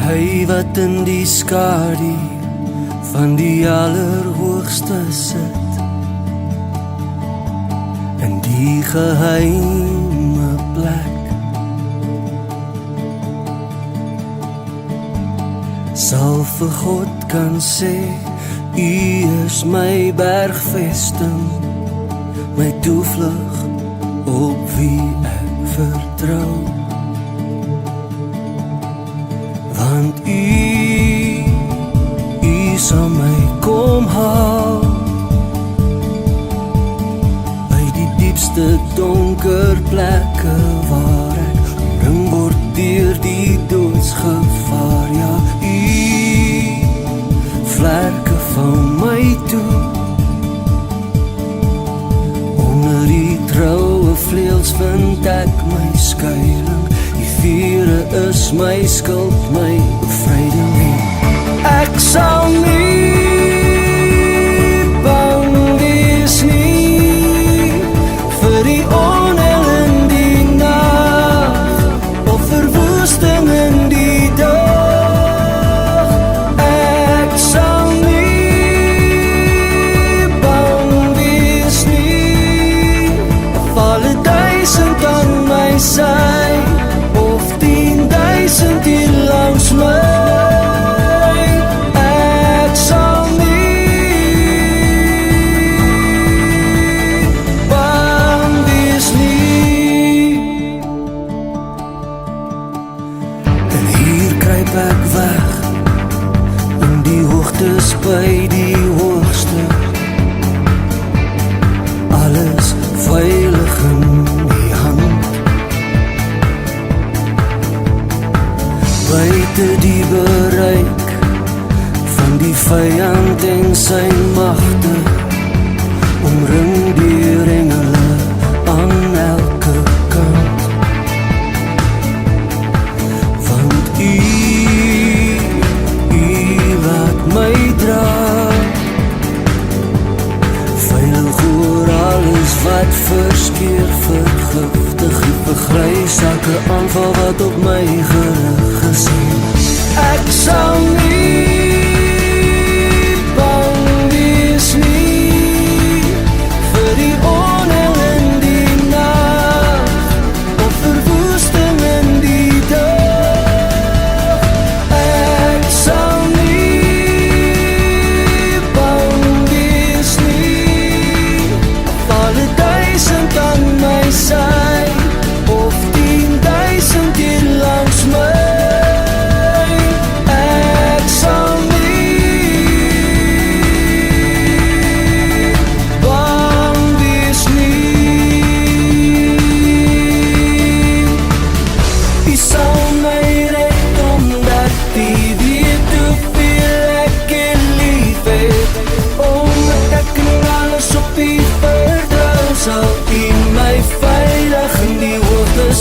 Hy wat in die skadu van die allerhoogste sit, in die geheime plek, sal vir God kan sê, U is my bergvesting, my toevlug, op wie ek vertrou. Want U sal my kom haal, by die diepste donker plekke, waar ek omring word deur die doodsgevaar. Ja, U vlerke van my toe, onder die troue vleuels vind ek my skuiling. Die vure is my skuld, my bevryding. Ek sal nie bang wees nie, vir die onheil in die nag, of verwoesting in die dag. Ek sal nie bang wees nie, of alle 1000 aan my sy, of 10.000 hier langs my. Ek weg in die hoogtes by die hoogste, alles veilig in die hand, buite die bereik van die vyand en sy magte, omring deur engele aan elke kant. Want U my dra, veilig oor alles wat verskeer, vergiftig, begrys elke aanval wat op my gerig gesien. Ek sal nie bang wees nie, vir die onheil in die nag, of verwoesting in die dag. Ek sal sy, of 10.000 hier langs my. Ek sal nie bang wees nie. U sal my red, omdat U weet hoeveel ek lief het, omdat ek in alles op U vertrou, sal U my veilig in die hoogtes